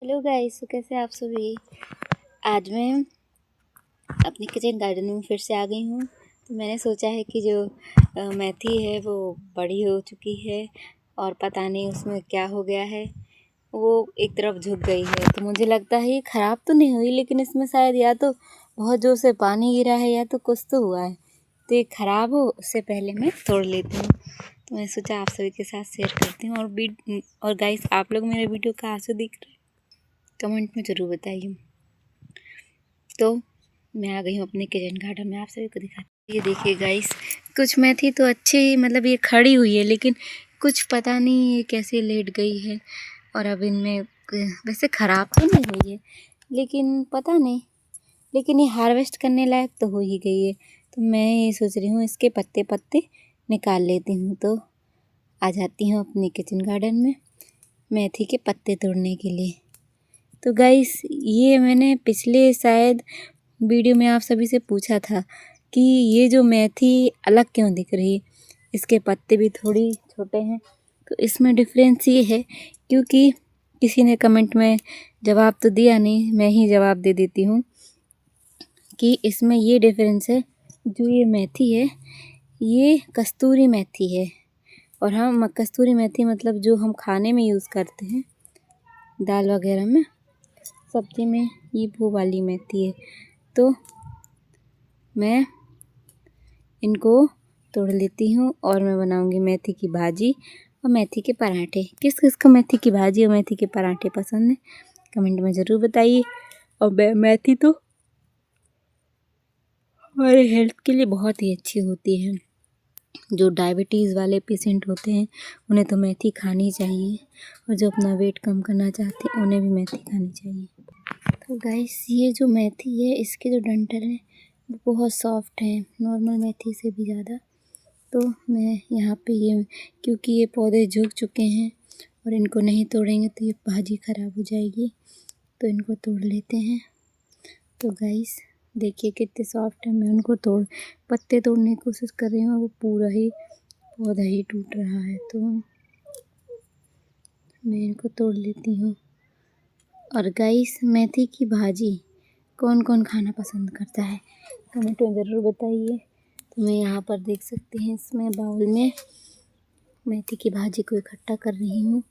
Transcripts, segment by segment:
Hello guys, तो कैसे आप सभी। आज मैं अपने किचन गार्डन में फिर से आ गई हूँ। तो मैंने सोचा है कि जो मेथी है वो बड़ी हो चुकी है और पता नहीं उसमें क्या हो गया है, वो एक तरफ झुक गई है। तो मुझे लगता है ये ख़राब तो नहीं हुई, लेकिन इसमें शायद या तो बहुत ज़ोर से पानी गिरा है या तो कुछ तो हुआ है। तो ये ख़राब हो उससे पहले मैं तोड़ लेती हूँ। तो मैंने सोचा आप सभी के साथ शेयर करती हूँ। और गाइस, आप लोग मेरे वीडियो कहाँ से देख रहे हैं कमेंट में ज़रूर बताइए। तो मैं आ गई हूँ अपने किचन गार्डन में, आप सभी को दिखाती हूँ। ये देखिए गाइस, कुछ मेथी तो अच्छी मतलब ये खड़ी हुई है, लेकिन कुछ पता नहीं ये कैसे लेट गई है। और अब इनमें वैसे ख़राब तो नहीं हुई है, लेकिन पता नहीं, लेकिन ये हार्वेस्ट करने लायक तो हो ही गई है। तो मैं ये सोच रही हूँ इसके पत्ते पत्ते निकाल लेती हूँ। तो आ जाती हूँ अपने किचन गार्डन में मेथी के पत्ते तोड़ने के लिए। तो गाइस, ये मैंने पिछले शायद वीडियो में आप सभी से पूछा था कि ये जो मेथी अलग क्यों दिख रही है, इसके पत्ते भी थोड़ी छोटे हैं। तो इसमें डिफरेंस ये है, क्योंकि किसी ने कमेंट में जवाब तो दिया नहीं, मैं ही जवाब दे देती हूँ कि इसमें ये डिफरेंस है, जो ये मेथी है ये कस्तूरी मेथी है। और हम कस्तूरी मेथी मतलब जो हम खाने में यूज़ करते हैं दाल वगैरह में, सब्जी में, ये वो वाली मेथी है। तो मैं इनको तोड़ लेती हूँ और मैं बनाऊँगी मेथी की भाजी और मेथी के पराठे। किस किस को मेथी की भाजी और मेथी के पराठे पसंद है कमेंट में ज़रूर बताइए। और मेथी तो हमारे हेल्थ के लिए बहुत ही अच्छी होती है। जो डायबिटीज़ वाले पेशेंट होते हैं उन्हें तो मेथी खानी चाहिए, और जो अपना वेट कम करना चाहते हैं उन्हें भी मेथी खानी चाहिए। तो गाइस, ये जो मेथी है इसके जो डंठल हैं वो बहुत सॉफ्ट हैं, नॉर्मल मेथी से भी ज़्यादा। तो मैं यहाँ पे ये, क्योंकि ये पौधे झुक चुके हैं और इनको नहीं तोड़ेंगे तो ये भाजी ख़राब हो जाएगी, तो इनको तोड़ लेते हैं। तो गाइस देखिए कितने सॉफ्ट है। मैं उनको पत्ते तोड़ने की कोशिश कर रही हूँ, वो पूरा ही पौधा ही टूट रहा है। तो मैं इनको तोड़ लेती हूँ। और गाइस, मेथी की भाजी कौन कौन खाना पसंद करता है कमेंट में ज़रूर बताइए। तो मैं यहाँ पर देख सकते हैं इसमें बाउल में मेथी की भाजी को इकट्ठा कर रही हूँ।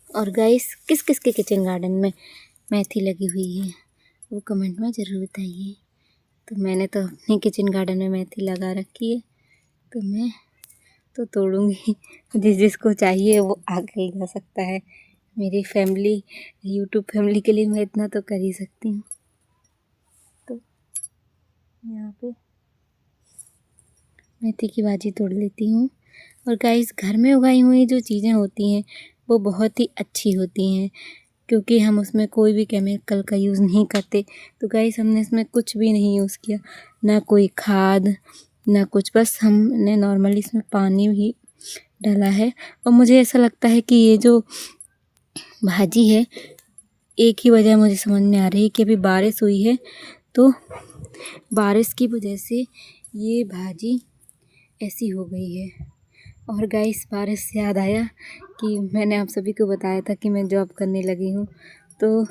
और गाइस, किस किस के किचन गार्डन में मेथी लगी हुई है वो कमेंट में ज़रूर बताइए। तो मैंने तो अपने किचन गार्डन में मेथी लगा रखी है, तो मैं तो तोड़ूंगी। जिस जिसको चाहिए वो आगे जा सकता है। मेरी फैमिली, यूट्यूब फैमिली के लिए मैं इतना तो कर ही सकती हूँ। तो यहाँ पे मेथी की भाजी तोड़ लेती हूँ। और गाइस, घर में उगाई हुई जो चीज़ें होती हैं वो बहुत ही अच्छी होती हैं, क्योंकि हम उसमें कोई भी केमिकल का यूज़ नहीं करते। तो गाइस, हमने इसमें कुछ भी नहीं यूज़ किया, ना कोई खाद ना कुछ, बस हमने नॉर्मली इसमें पानी भी डाला है। और मुझे ऐसा लगता है कि ये जो भाजी है, एक ही वजह मुझे समझ में आ रही है कि अभी बारिश हुई है, तो बारिश की वजह से ये भाजी ऐसी हो गई है। और गाइस, बारिश से याद आया कि मैंने आप सभी को बताया था कि मैं जॉब करने लगी हूँ। तो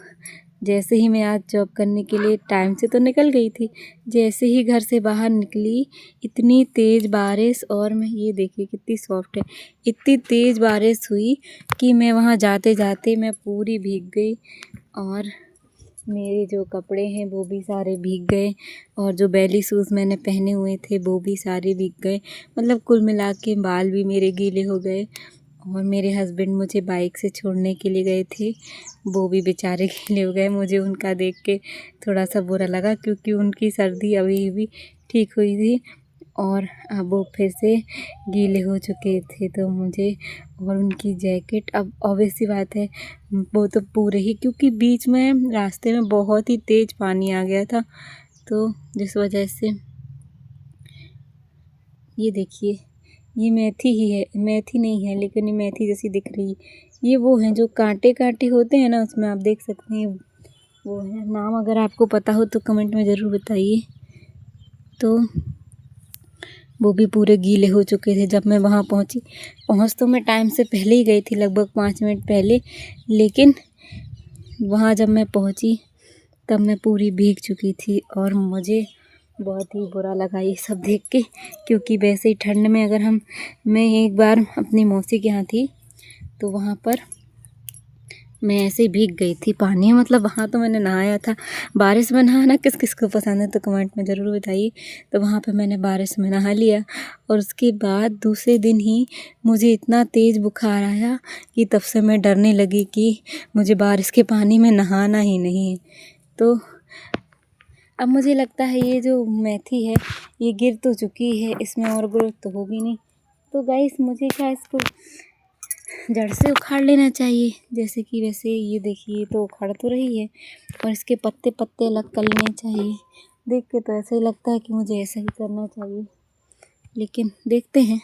जैसे ही मैं आज जॉब करने के लिए टाइम से तो निकल गई थी, जैसे ही घर से बाहर निकली इतनी तेज़ बारिश, और मैं ये देखिए कितनी सॉफ्ट है, इतनी तेज़ बारिश हुई कि मैं वहाँ जाते जाते मैं पूरी भीग गई, और मेरे जो कपड़े हैं वो भी सारे भीग गए, और जो बेली शूज़ मैंने पहने हुए थे वो भी सारे भीग गए। मतलब कुल मिला के बाल भी मेरे गीले हो गए। और मेरे हस्बैंड मुझे बाइक से छोड़ने के लिए गए थे, वो भी बेचारे गीले हो गए। मुझे उनका देख के थोड़ा सा बुरा लगा, क्योंकि उनकी सर्दी अभी भी ठीक हुई थी और अब वो फिर से गीले हो चुके थे। तो मुझे, और उनकी जैकेट, अब ऑब्वियस सी बात है वो तो पूरे ही, क्योंकि बीच में रास्ते में बहुत ही तेज़ पानी आ गया था, तो जिस वजह से ये देखिए, ये मेथी ही है, मेथी नहीं है लेकिन ये मेथी जैसी दिख रही है। ये वो हैं जो कांटे कांटे होते हैं ना, उसमें आप देख सकते हैं वो है। नाम अगर आपको पता हो तो कमेंट में ज़रूर बताइए। तो वो भी पूरे गीले हो चुके थे जब मैं वहाँ पहुँची। पहुँच तो मैं टाइम से पहले ही गई थी, लगभग 5 मिनट पहले, लेकिन वहाँ जब मैं पहुँची तब मैं पूरी भीग चुकी थी और मुझे बहुत ही बुरा लगा ये सब देख के, क्योंकि वैसे ही ठंड में अगर मैं एक बार अपनी मौसी के यहाँ थी तो वहाँ पर मैं ऐसे ही भीग गई थी पानी में। मतलब वहाँ तो मैंने नहाया था। बारिश में नहाना किस किस को पसंद है तो कमेंट में ज़रूर बताइए। तो वहाँ पे मैंने बारिश में नहा लिया और उसके बाद दूसरे दिन ही मुझे इतना तेज़ बुखार आया कि तब से मैं डरने लगी कि मुझे बारिश के पानी में नहाना ही नहीं है। तो अब मुझे लगता है ये जो मेथी है ये गिर तो चुकी है, इसमें और ग्रोथ तो होगी नहीं। तो गाइस मुझे क्या इसको जड़ से उखाड़ लेना चाहिए, जैसे कि वैसे ये देखिए तो उखाड़ तो रही है और इसके पत्ते पत्ते अलग कर लेने चाहिए। देख के तो ऐसा ही लगता है कि मुझे ऐसा ही करना चाहिए, लेकिन देखते हैं।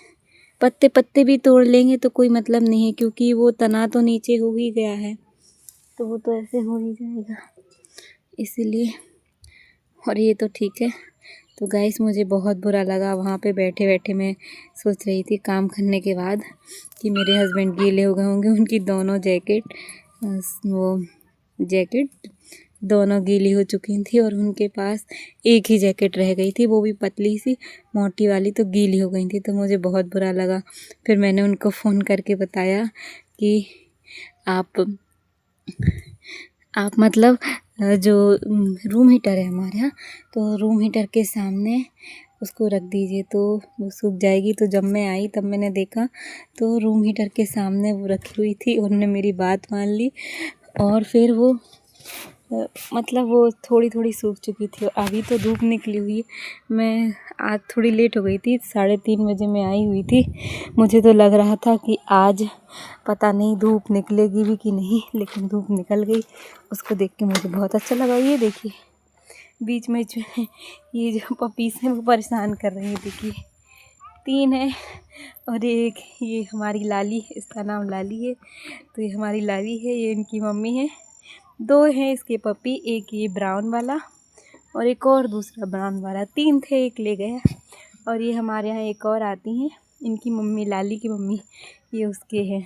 पत्ते पत्ते भी तोड़ लेंगे तो कोई मतलब नहीं है, क्योंकि वो तना तो नीचे हो ही गया है तो वो तो ऐसे हो ही जाएगा, इसीलिए। और ये तो ठीक है। तो गाइस मुझे बहुत बुरा लगा वहाँ पे बैठे बैठे। मैं सोच रही थी काम करने के बाद कि मेरे हस्बैंड गीले हो गए होंगे, उनकी दोनों जैकेट दोनों गीली हो चुकी थी और उनके पास एक ही जैकेट रह गई थी, वो भी पतली सी मोटी वाली, तो गीली हो गई थी। तो मुझे बहुत बुरा लगा। फिर मैंने उनको फ़ोन करके बताया कि आप मतलब जो रूम हीटर है हमारे यहाँ, तो रूम हीटर के सामने उसको रख दीजिए तो वो सूख जाएगी। तो जब मैं आई तब मैंने देखा तो रूम हीटर के सामने वो रखी हुई थी। उन्होंने मेरी बात मान ली और फिर वो मतलब वो थोड़ी थोड़ी सूख चुकी थी। अभी तो धूप निकली हुई है। मैं आज थोड़ी लेट हो गई थी, 3:30 बजे मैं आई हुई थी। मुझे तो लग रहा था कि आज पता नहीं धूप निकलेगी भी कि नहीं, लेकिन धूप निकल गई। उसको देख के मुझे बहुत अच्छा लगा। ये देखिए बीच में जो है ये जो पपीस हैं वो परेशान कर रही है। देखिए 3 है और एक ये हमारी लाली है, इसका नाम लाली है। तो ये हमारी लाली है, ये इनकी मम्मी है। 2 हैं इसके पपी, एक ये ब्राउन वाला और एक और दूसरा ब्राउन वाला। 3 थे, एक ले गया। और ये हमारे यहाँ एक और आती हैं, इनकी मम्मी, लाली की मम्मी, ये उसके हैं।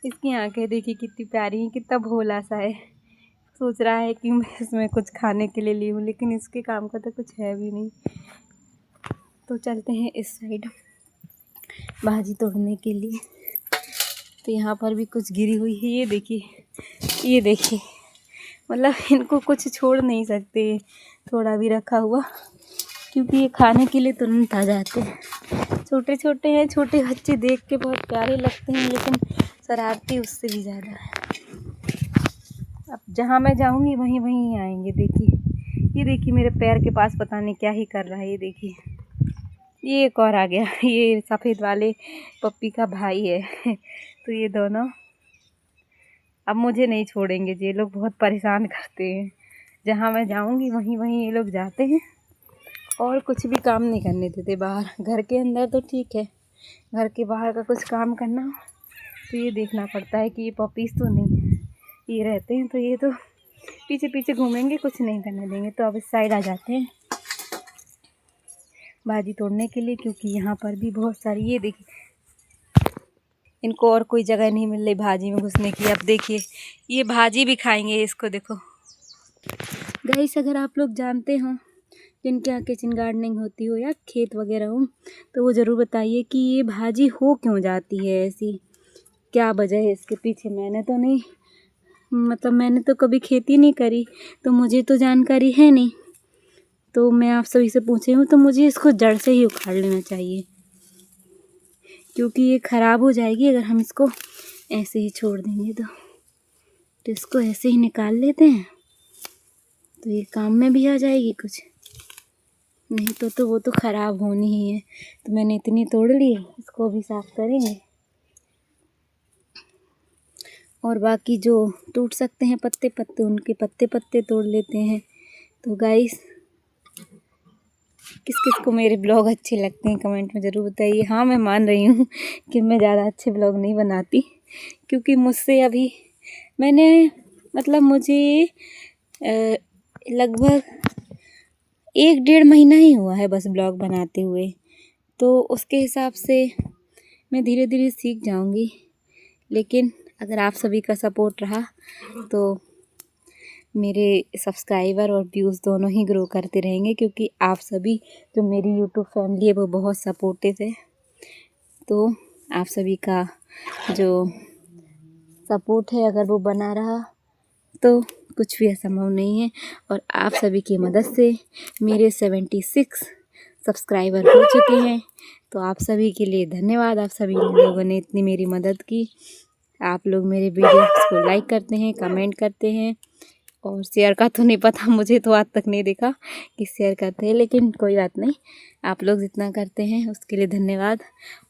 इसकी आंखें देखिए कितनी प्यारी हैं, कितना भोला सा है। सोच रहा है कि मैं इसमें कुछ खाने के लिए ली हूँ, लेकिन इसके काम का तो कुछ है भी नहीं। तो चलते हैं इस साइड भाजी तोड़ने के लिए। तो यहाँ पर भी कुछ गिरी हुई है। ये देखिए मतलब इनको कुछ छोड़ नहीं सकते, थोड़ा भी रखा हुआ, क्योंकि ये खाने के लिए तुरंत आ जाते हैं। छोटे छोटे हैं, छोटे बच्चे देख के बहुत प्यारे लगते हैं, लेकिन शरारती उससे भी ज़्यादा है। अब जहाँ मैं जाऊँगी वहीं वहीं आएंगे। ये देखिए मेरे पैर के पास पता नहीं क्या ही कर रहा है। ये देखिए ये एक और आ गया, ये सफ़ेद वाले पप्पी का भाई है। तो ये दोनों अब मुझे नहीं छोड़ेंगे, ये लोग बहुत परेशान करते हैं। जहाँ मैं जाऊँगी वहीं वहीं ये लोग जाते हैं और कुछ भी काम नहीं करने देते बाहर। घर के अंदर तो ठीक है, घर के बाहर का कुछ काम करना हो तो ये देखना पड़ता है कि ये पपीज़ तो नहीं है, ये रहते हैं। तो ये तो पीछे पीछे घूमेंगे, कुछ नहीं करने देंगे। तो अब इस साइड आ जाते हैं भाजी तोड़ने के लिए, क्योंकि यहाँ पर भी बहुत सारी, ये देखिए इनको और कोई जगह नहीं मिल रही भाजी में घुसने की। अब देखिए ये भाजी भी खाएंगे इसको। देखो गाइस, अगर आप लोग जानते हो जिनके यहाँ किचन गार्डनिंग होती हो या खेत वगैरह हो, तो वो ज़रूर बताइए कि ये भाजी हो क्यों जाती है ऐसी, क्या वजह है इसके पीछे। मैंने तो कभी खेती नहीं करी, तो मुझे तो जानकारी है नहीं। तो मैं आप सभी से पूछ रही हूँ, तो मुझे इसको जड़ से ही उखाड़ लेना चाहिए, क्योंकि ये ख़राब हो जाएगी अगर हम इसको ऐसे ही छोड़ देंगे। तो इसको ऐसे ही निकाल लेते हैं, तो ये काम में भी आ जाएगी कुछ, नहीं तो वो तो ख़राब होनी ही है। तो मैंने इतनी तोड़ ली, इसको भी साफ़ करेंगे और बाकी जो टूट सकते हैं पत्ते पत्ते, उनके पत्ते पत्ते तोड़ लेते हैं। तो गाइस, किस किस को मेरे ब्लॉग अच्छे लगते हैं कमेंट में ज़रूर बताइए। हाँ, मैं मान रही हूँ कि मैं ज़्यादा अच्छे ब्लॉग नहीं बनाती, क्योंकि मुझसे अभी मुझे लगभग 1-1.5 महीना ही हुआ है बस ब्लॉग बनाते हुए। तो उसके हिसाब से मैं धीरे धीरे सीख जाऊँगी, लेकिन अगर आप सभी का सपोर्ट रहा तो मेरे सब्सक्राइबर और व्यूज़ दोनों ही ग्रो करते रहेंगे, क्योंकि आप सभी जो मेरी यूट्यूब फैमिली है वो बहुत सपोर्टिव है। तो आप सभी का जो सपोर्ट है अगर वो बना रहा तो कुछ भी असंभव नहीं है। और आप सभी की मदद से मेरे 76 सब्सक्राइबर हो चुके हैं। तो आप सभी के लिए धन्यवाद। आप सभी लोगों ने इतनी मेरी मदद की। आप लोग मेरे वीडियोस को लाइक करते हैं, कमेंट करते हैं, और शेयर का तो नहीं पता, मुझे तो आज तक नहीं देखा कि शेयर करते हैं, लेकिन कोई बात नहीं, आप लोग जितना करते हैं उसके लिए धन्यवाद।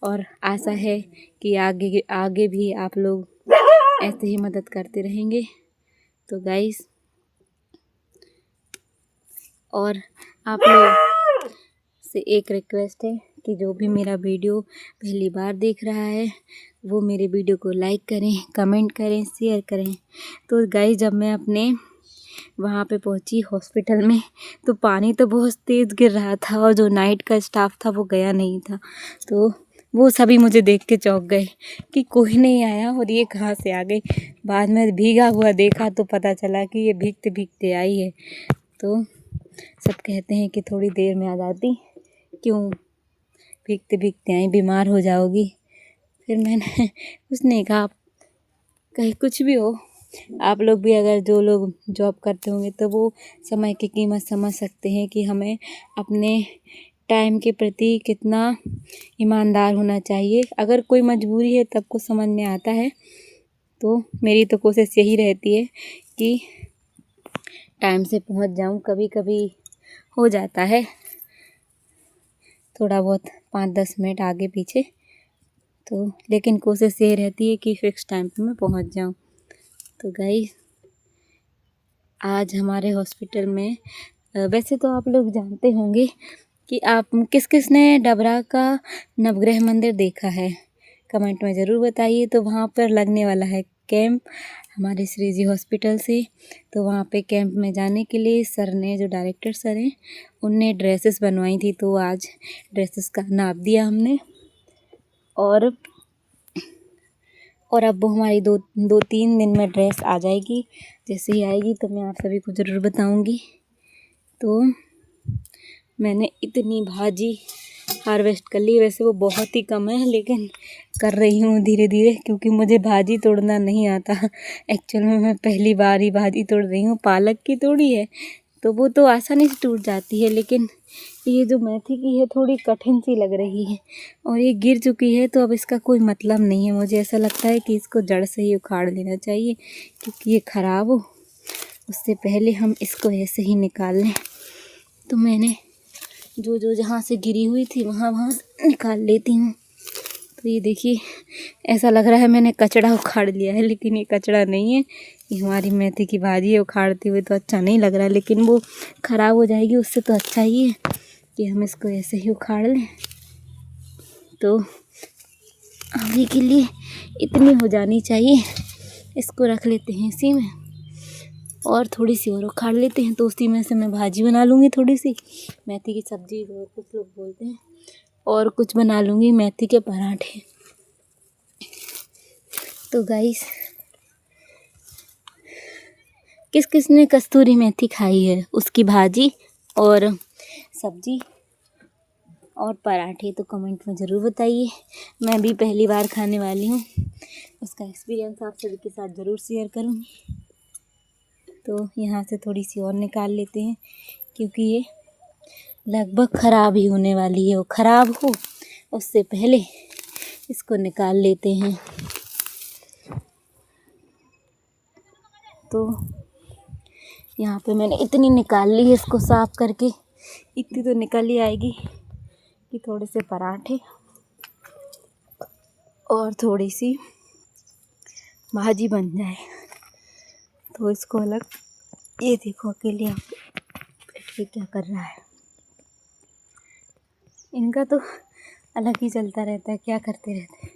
और आशा है कि आगे आगे भी आप लोग ऐसे ही मदद करते रहेंगे। तो गाइस, और आप लोग से एक रिक्वेस्ट है कि जो भी मेरा वीडियो पहली बार देख रहा है वो मेरे वीडियो को लाइक करें, कमेंट करें, शेयर करें। तो गाइस, जब मैं अपने वहाँ पे पहुँची हॉस्पिटल में, तो पानी तो बहुत तेज़ गिर रहा था और जो नाइट का स्टाफ था वो गया नहीं था। तो वो सभी मुझे देख के चौंक गए कि कोई नहीं आया और ये कहाँ से आ गई। बाद में भीगा हुआ देखा तो पता चला कि ये भीगते भीगते आई है। तो सब कहते हैं कि थोड़ी देर में आ जाती, क्यों भीगते भीगते आई, बीमार हो जाओगी। फिर मैंने कुछ नहीं कहा, कहीं कुछ भी हो, आप लोग भी अगर जो लोग जॉब करते होंगे तो वो समय की कीमत समझ सकते हैं कि हमें अपने टाइम के प्रति कितना ईमानदार होना चाहिए। अगर कोई मजबूरी है तब को समझ में आता है। तो मेरी तो कोशिश यही रहती है कि टाइम से पहुंच जाऊं। कभी कभी हो जाता है थोड़ा बहुत 5-10 मिनट आगे पीछे, तो लेकिन कोशिश ये रहती है कि फ़िक्स टाइम पे मैं पहुंच जाऊं। तो गाइस, आज हमारे हॉस्पिटल में वैसे तो आप लोग जानते होंगे कि आप किस किस ने डबरा का नवग्रह मंदिर देखा है, कमेंट में ज़रूर बताइए। तो वहाँ पर लगने वाला है कैंप हमारे श्री जी हॉस्पिटल से। तो वहाँ पे कैंप में जाने के लिए सर ने, जो डायरेक्टर सर हैं, उनने ड्रेसेस बनवाई थी। तो आज ड्रेसेस का नाप दिया हमने, और अब वो हमारी 2-3 दिन में ड्रेस आ जाएगी। जैसे ही आएगी तो मैं आप सभी को ज़रूर बताऊंगी। तो मैंने इतनी भाजी हार्वेस्ट कर ली, वैसे वो बहुत ही कम है लेकिन कर रही हूँ धीरे धीरे, क्योंकि मुझे भाजी तोड़ना नहीं आता। एक्चुअल में मैं पहली बार ही भाजी तोड़ रही हूँ। पालक की तोड़ी है तो वो तो आसानी से टूट जाती है, लेकिन ये जो मेथी की है थोड़ी कठिन सी लग रही है, और ये गिर चुकी है तो अब इसका कोई मतलब नहीं है। मुझे ऐसा लगता है कि इसको जड़ से ही उखाड़ लेना चाहिए, क्योंकि ये ख़राब हो उससे पहले हम इसको ऐसे ही निकाल लें। तो मैंने जो जहाँ से गिरी हुई थी वहाँ से निकाल लेती हूँ। तो ये देखिए, ऐसा लग रहा है मैंने कचड़ा उखाड़ लिया है, लेकिन ये कचड़ा नहीं है, ये हमारी मेथी की भाजी है। उखाड़ते हुए तो अच्छा नहीं लग रहा है, लेकिन वो ख़राब हो जाएगी, उससे तो अच्छा ही है कि हम इसको ऐसे ही उखाड़ लें। तो अभी के लिए इतनी हो जानी चाहिए, इसको रख लेते हैं इसी में, और थोड़ी सी और उखाड़ लेते हैं। तो उसी में से मैं भाजी बना लूँगी, थोड़ी सी मेथी की सब्ज़ी जो कुछ लोग बोलते हैं, और कुछ बना लूँगी मेथी के पराठे। तो गाइस, किस किस ने कस्तूरी मेथी खाई है, उसकी भाजी और सब्ज़ी और पराठे, तो कमेंट में ज़रूर बताइए। मैं भी पहली बार खाने वाली हूँ, उसका एक्सपीरियंस आप सभी के साथ ज़रूर शेयर करूँगी। तो यहाँ से थोड़ी सी और निकाल लेते हैं, क्योंकि ये लगभग ख़राब ही होने वाली है। वो ख़राब हो उससे पहले इसको निकाल लेते हैं। तो यहाँ पे मैंने इतनी निकाल ली है, इसको साफ़ करके इतनी तो निकल ही आएगी कि थोड़े से पराठे और थोड़ी सी भाजी बन जाए। तो इसको अलग, ये देखो अकेले ये क्या कर रहा है, इनका तो अलग ही चलता रहता है, क्या करते रहते हैं।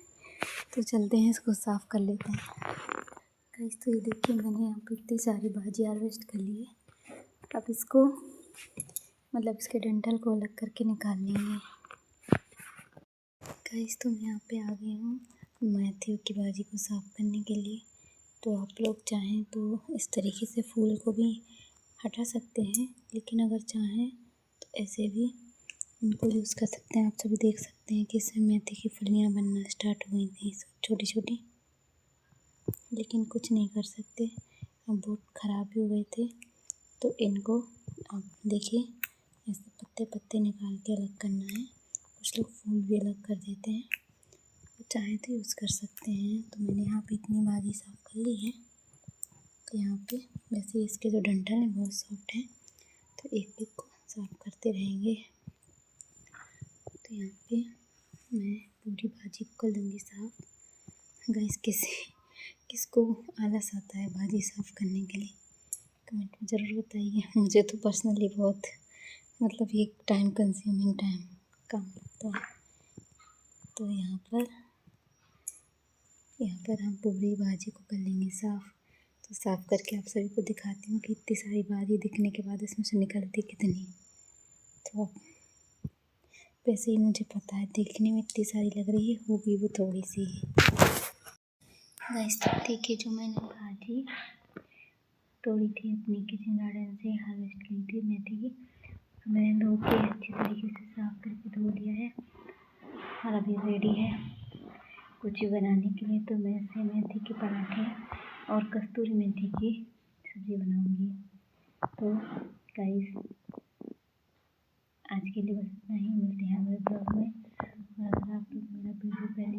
तो चलते हैं, इसको साफ़ कर लेते हैं। गाइस, तो ये देखिए, मैंने यहाँ पे इतनी सारी भाजी हार्वेस्ट कर ली है। अब इसको मतलब इसके डंठल को अलग करके निकालनी है। गाइस, तो मैं यहाँ पे आ गई हूँ मेथी की भाजी को साफ़ करने के लिए। तो आप लोग चाहें तो इस तरीके से फूल को भी हटा सकते हैं, लेकिन अगर चाहें तो ऐसे भी इनको यूज़ कर सकते हैं। आप सभी देख सकते हैं कि इसमें मेथी की फलियाँ बनना स्टार्ट हुई थी, सब छोटी छोटी, लेकिन कुछ नहीं कर सकते, अब बहुत ख़राब भी हो गए थे। तो इनको आप देखिए ऐसे पत्ते पत्ते निकाल के अलग करना है। कुछ लोग फूल भी अलग कर देते हैं, तो चाहे तो यूज़ कर सकते हैं। तो मैंने यहाँ पे इतनी भाजी साफ़ कर ली है। तो यहाँ पे वैसे इसके जो डंठल हैं बहुत सॉफ्ट हैं, तो एक एक को साफ़ करते रहेंगे। तो यहाँ पे मैं पूरी भाजी को कर लूँगी साफ़। गाइस किसको आलस आता है भाजी साफ़ करने के लिए, कमेंट में ज़रूर बताइए। मुझे तो पर्सनली बहुत मतलब ये टाइम कंज्यूमिंग काम लगता है। तो यहाँ पर हम पूरी भाजी को कर लेंगे साफ़। तो साफ़ करके आप सभी को दिखाती हूँ कि इतनी सारी भाजी दिखने के बाद इसमें से निकलती कितनी। तो वैसे ही मुझे पता है देखने में इतनी सारी लग रही है, होगी वो थोड़ी सी ही। गाइस देखिए जो मैंने भाजी तोड़ी थी अपनी किचन गार्डन से, हार्वेस्ट की थी मेथी की, तो मैंने धो के अच्छी तरीके से साफ़ करके धो लिया है और अभी रेडी है कुछ बनाने के लिए। तो मैं इसे मेथी के पराठे और कस्तूरी मेथी की सब्ज़ी बनाऊंगी। तो गाइस आज के लिए बस इतना ही, मिलते हैं अगले ब्लॉग में। और अगर आप लोग मेरा वीडियो पहले